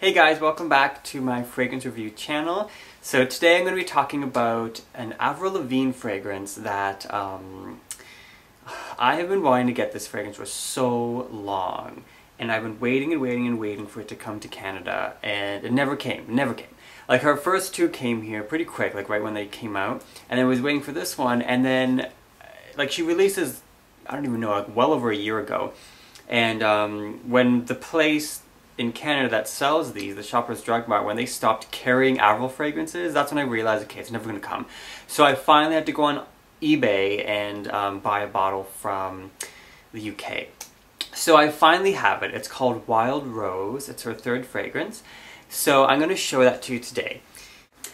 Hey guys, welcome back to my fragrance review channel. So today I'm going to be talking about an Avril Lavigne fragrance that I have been wanting to get this fragrance for so long. And I've been waiting and waiting and waiting for it to come to Canada, and it never came, Like her first two came here pretty quick, like right when they came out, and I was waiting for this one, and then like she releases, I don't even know, like well over a year ago. And when the place in Canada that sells these, the Shoppers Drug Mart, when they stopped carrying Avril fragrances, that's when I realized, okay, it's never going to come. So I finally had to go on eBay and buy a bottle from the UK. So I finally have it. It's called Wild Rose. It's her third fragrance. So I'm going to show that to you today.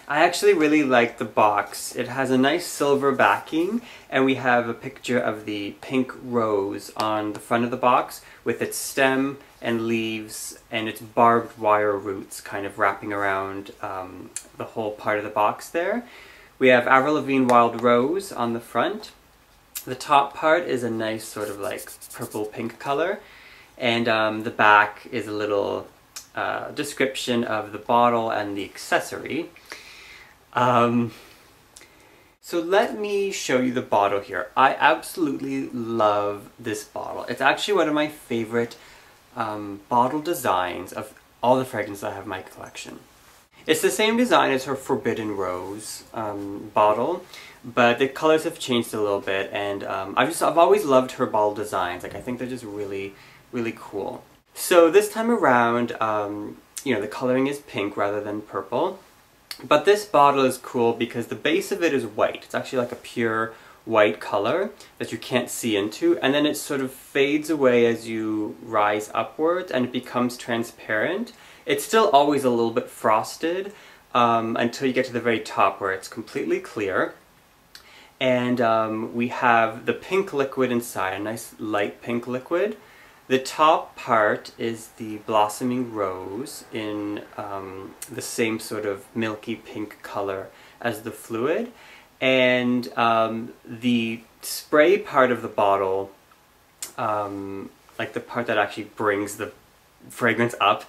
I actually really like the box. It has a nice silver backing, and we have a picture of the pink rose on the front of the box with its stem and leaves and its barbed wire roots kind of wrapping around the whole part of the box there. We have Avril Lavigne Wild Rose on the front. The top part is a nice sort of like purple pink color, and the back is a little description of the bottle and the accessory. So let me show you the bottle here. I absolutely love this bottle. It's actually one of my favorite bottle designs of all the fragrances I have in my collection. It's the same design as her Forbidden Rose bottle, but the colors have changed a little bit, and I've always loved her bottle designs. Like, I think they're just really, really cool. So this time around, you know, the coloring is pink rather than purple. But this bottle is cool because the base of it is white. It's actually like a pure white color that you can't see into, and then it sort of fades away as you rise upwards and it becomes transparent. It's still always a little bit frosted until you get to the very top where it's completely clear. And we have the pink liquid inside, a nice light pink liquid. The top part is the blossoming rose in the same sort of milky pink color as the fluid. And the spray part of the bottle, like the part that actually brings the fragrance up,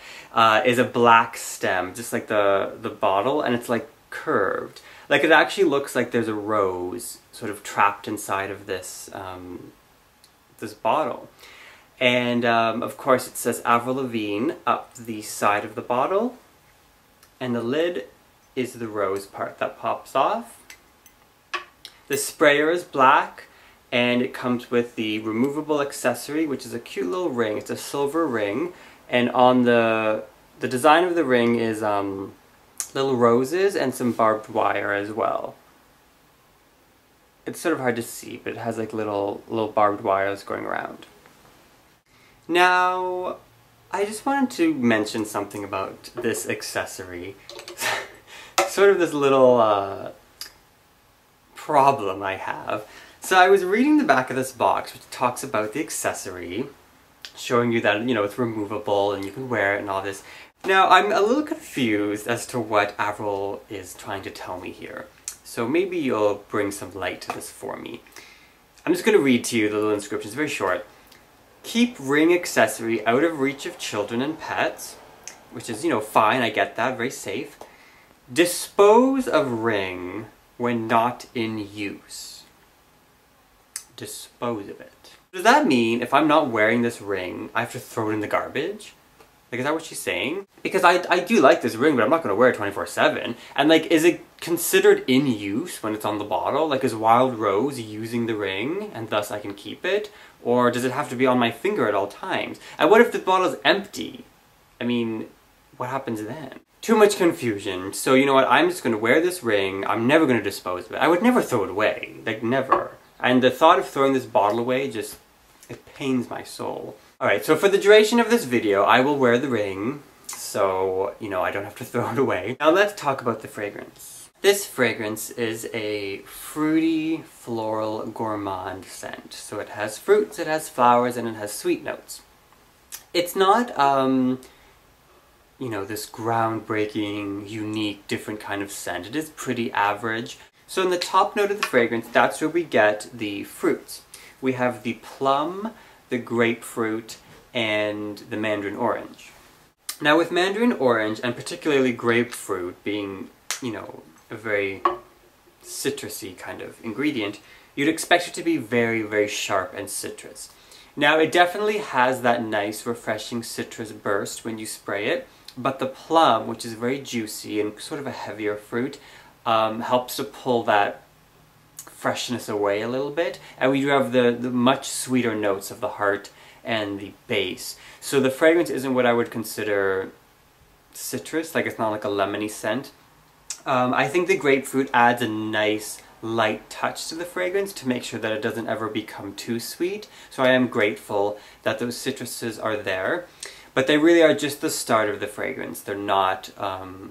is a black stem, just like the bottle, and it's like curved. Like, it actually looks like there's a rose sort of trapped inside of this, this bottle. And of course it says Avril Lavigne up the side of the bottle, and the lid is the rose part that pops off. The sprayer is black, and it comes with the removable accessory, which is a cute little ring. It's a silver ring, and on the design of the ring is little roses and some barbed wire as well. It's sort of hard to see, but it has like little barbed wires going around. Now, I just wanted to mention something about this accessory. Sort of this little problem I have. So I was reading the back of this box, which talks about the accessory, showing you that, you know, it's removable and you can wear it and all this. Now, I'm a little confused as to what Avril is trying to tell me here. So maybe you'll bring some light to this for me. I'm just going to read to you the little inscription. It's very short. Keep ring accessory out of reach of children and pets, which is, you know, fine, I get that, very safe. Dispose of ring when not in use. Dispose of it. Does that mean if I'm not wearing this ring, I have to throw it in the garbage? Like, is that what she's saying? Because I do like this ring, but I'm not going to wear it 24/7. And like, is it considered in use when it's on the bottle? Like, is Wild Rose using the ring and thus I can keep it? Or does it have to be on my finger at all times? And what if the bottle's empty? I mean, what happens then? Too much confusion. So you know what, I'm just going to wear this ring. I'm never going to dispose of it. I would never throw it away. Like, never. And the thought of throwing this bottle away just, it pains my soul. Alright, so for the duration of this video, I will wear the ring, so, you know, I don't have to throw it away. Now let's talk about the fragrance. This fragrance is a fruity, floral, gourmand scent. So it has fruits, it has flowers, and it has sweet notes. It's not, you know, this groundbreaking, unique, different kind of scent. It is pretty average. So in the top note of the fragrance, that's where we get the fruits. We have the plum, the grapefruit, and the mandarin orange. Now with mandarin orange, and particularly grapefruit being, you know, a very citrusy kind of ingredient, you'd expect it to be very, very sharp and citrus. Now it definitely has that nice refreshing citrus burst when you spray it, but the plum, which is very juicy and sort of a heavier fruit, helps to pull that freshness away a little bit, and we do have the much sweeter notes of the heart and the base. So the fragrance isn't what I would consider citrus, like it's not like a lemony scent. I think the grapefruit adds a nice light touch to the fragrance to make sure that it doesn't ever become too sweet. So I am grateful that those citruses are there, but they really are just the start of the fragrance. They're not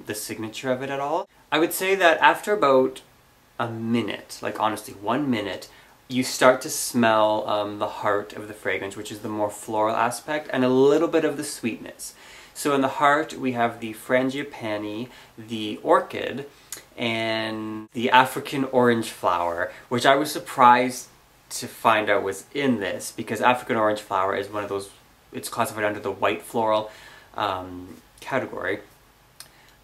the signature of it at all. I would say that after about a minute, like honestly 1 minute, you start to smell the heart of the fragrance, which is the more floral aspect, and a little bit of the sweetness. So in the heart we have the frangipani, the orchid, and the African orange flower, which I was surprised to find out was in this, because African orange flower is one of those, it's classified under the white floral category.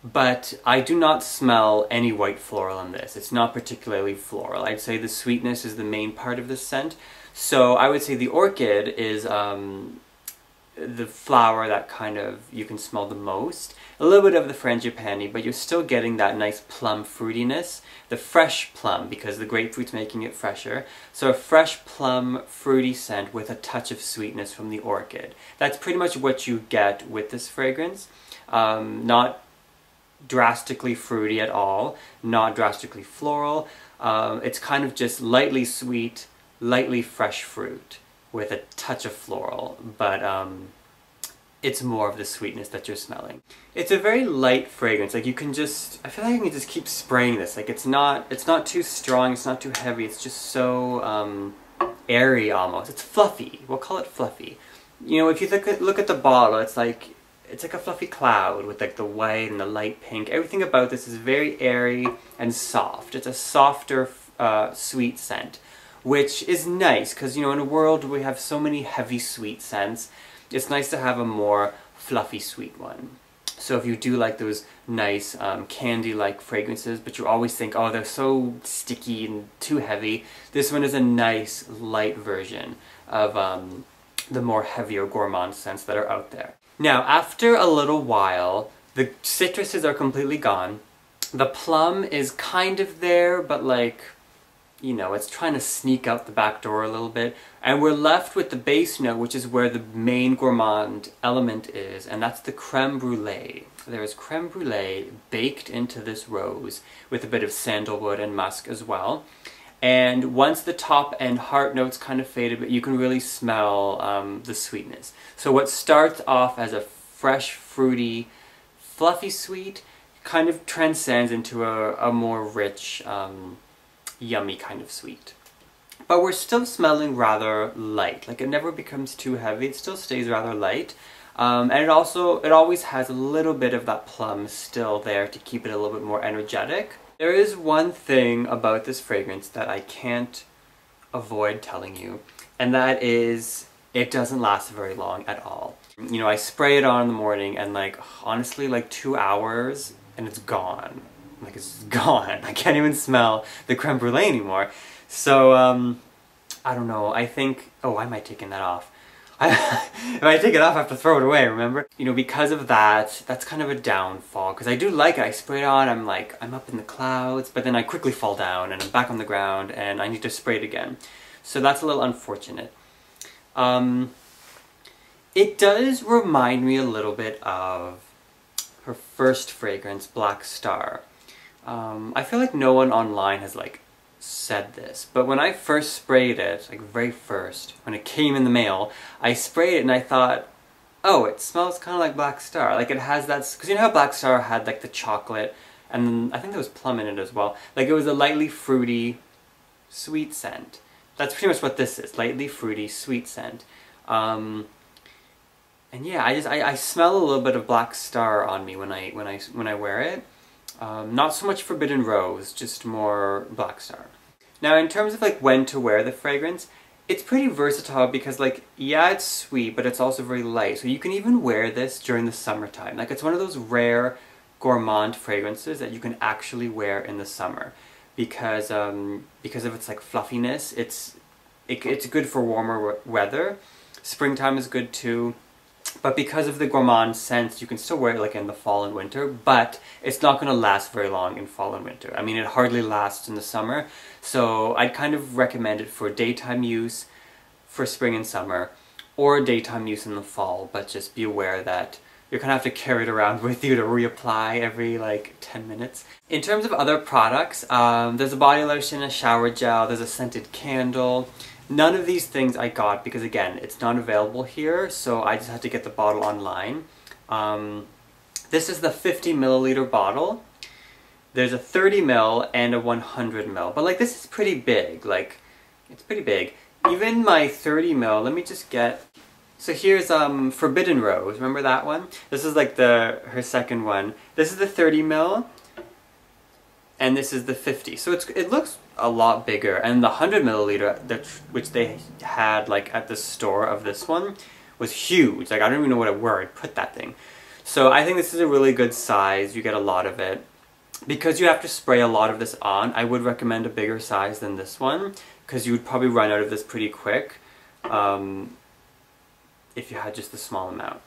But I do not smell any white floral in this. It's not particularly floral. I'd say the sweetness is the main part of this scent. So I would say the orchid is the flower that kind of you can smell the most. A little bit of the frangipani, but you're still getting that nice plum fruitiness. The fresh plum, because the grapefruit's making it fresher. So a fresh plum fruity scent with a touch of sweetness from the orchid. That's pretty much what you get with this fragrance. Not drastically fruity at all, not drastically floral. It's kind of just lightly sweet, lightly fresh fruit with a touch of floral, but it's more of the sweetness that you're smelling. It's a very light fragrance. Like you can just, I feel like I can just keep spraying this. Like it's not too strong, it's not too heavy, it's just so airy almost. It's fluffy. We'll call it fluffy. You know, if you look at the bottle, it's like a fluffy cloud with like the white and the light pink. Everything about this is very airy and soft. It's a softer, sweet scent, which is nice because, you know, in a world where we have so many heavy sweet scents, it's nice to have a more fluffy sweet one. So if you do like those nice candy-like fragrances, but you always think, oh, they're so sticky and too heavy, this one is a nice light version of the more heavier gourmand scents that are out there. Now, after a little while, the citruses are completely gone. The plum is kind of there, but like, you know, it's trying to sneak out the back door a little bit. And we're left with the base note, which is where the main gourmand element is, and that's the creme brulee. There is creme brulee baked into this rose with a bit of sandalwood and musk as well. And once the top and heart notes kind of fade a bit, you can really smell the sweetness. So what starts off as a fresh, fruity, fluffy sweet kind of transcends into a more rich, yummy kind of sweet. But we're still smelling rather light. Like it never becomes too heavy, it still stays rather light. And it always has a little bit of that plum still there to keep it a little bit more energetic. There is one thing about this fragrance that I can't avoid telling you, and that is it doesn't last very long at all. You know, I spray it on in the morning and like, honestly, like 2 hours and it's gone. Like it's gone. I can't even smell the creme brulee anymore. So, I don't know, I think, oh, I might take that off. If I take it off, I have to throw it away, remember? You know, because of that, that's kind of a downfall. Because I do like it. I spray it on, I'm like, I'm up in the clouds, but then I quickly fall down and I'm back on the ground and I need to spray it again. So that's a little unfortunate. It does remind me a little bit of her first fragrance, Black Star. I feel like no one online has like said this, but when I first sprayed it, like very first, when it came in the mail, I sprayed it and I thought, oh, it smells kind of like Black Star. Like it has that, because you know how Black Star had like the chocolate, and I think there was plum in it as well. Like it was a lightly fruity, sweet scent. That's pretty much what this is, lightly fruity, sweet scent. And yeah, I smell a little bit of Black Star on me when I wear it. Not so much Forbidden Rose, just more Black Star. Now in terms of like when to wear the fragrance, It's pretty versatile because, like, yeah, it's sweet, but it's also very light. So you can even wear this during the summertime. Like, it's one of those rare gourmand fragrances that you can actually wear in the summer because of its like fluffiness. It's good for warmer weather. Springtime is good too. But because of the gourmand scents, you can still wear it like in the fall and winter, but it's not going to last very long in fall and winter. I mean, it hardly lasts in the summer, so I'd kind of recommend it for daytime use for spring and summer, or daytime use in the fall, but just be aware that you're going to have to carry it around with you to reapply every like 10 minutes. In terms of other products, there's a body lotion, a shower gel, there's a scented candle. None of these things I got because, again, it's not available here, so I just had to get the bottle online. This is the 50 milliliter bottle. There's a 30 ml and a 100 ml, but like this is pretty big, like it's pretty big. Even my 30 ml, let me just get, so here's Forbidden Rose, remember that one? This is like her second one. This is the 30 ml. And this is the 50. So it looks a lot bigger. And the 100 milliliter, which they had like at the store of this one, was huge. Like, I don't even know where I'd put that thing. So I think this is a really good size. You get a lot of it. Because you have to spray a lot of this on, I would recommend a bigger size than this one, because you would probably run out of this pretty quick if you had just a small amount.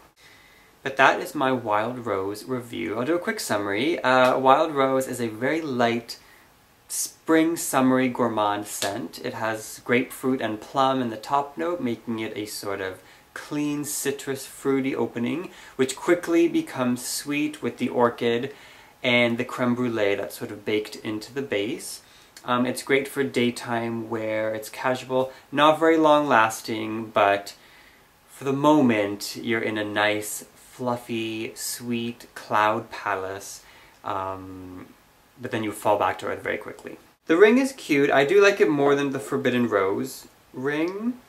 But that is my Wild Rose review. I'll do a quick summary. Wild Rose is a very light, spring summery gourmand scent. It has grapefruit and plum in the top note, making it a sort of clean, citrus, fruity opening, which quickly becomes sweet with the orchid and the creme brulee that's sort of baked into the base. It's great for daytime wear. It's casual, not very long lasting, but for the moment, you're in a nice, fluffy, sweet cloud palace, but then you fall back to earth very quickly. The ring is cute. I do like it more than the Forbidden Rose ring.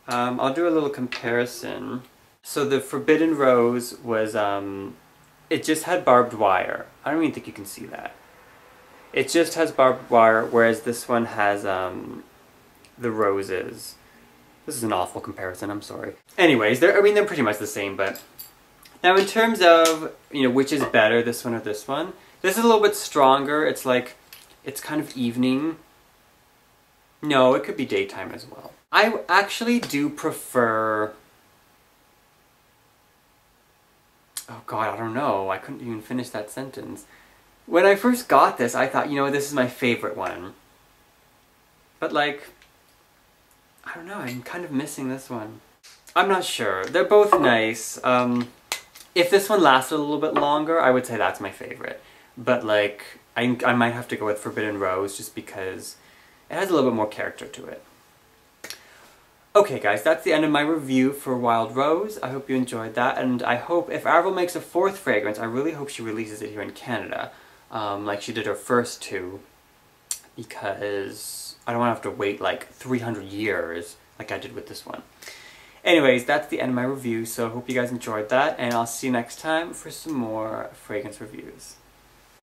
I'll do a little comparison. So the Forbidden Rose was, it just had barbed wire. I don't even think you can see that. It just has barbed wire, whereas this one has the roses. This is an awful comparison, I'm sorry. Anyways, they're pretty much the same, but... Now in terms of, which is better, this one or this one, this is a little bit stronger. It's like, it's kind of evening. No, it could be daytime as well. I actually do prefer... Oh god, I don't know. I couldn't even finish that sentence. When I first got this, I thought, this is my favorite one. But like, I don't know, I'm kind of missing this one. I'm not sure. They're both nice. If this one lasted a little bit longer, I would say that's my favorite. But like, I might have to go with Forbidden Rose just because it has a little bit more character to it. Okay guys, that's the end of my review for Wild Rose. I hope you enjoyed that, and I hope if Avril makes a fourth fragrance, I really hope she releases it here in Canada, like she did her first two, because I don't want to have to wait like 300 years like I did with this one. Anyways, that's the end of my review, so I hope you guys enjoyed that, and I'll see you next time for some more fragrance reviews.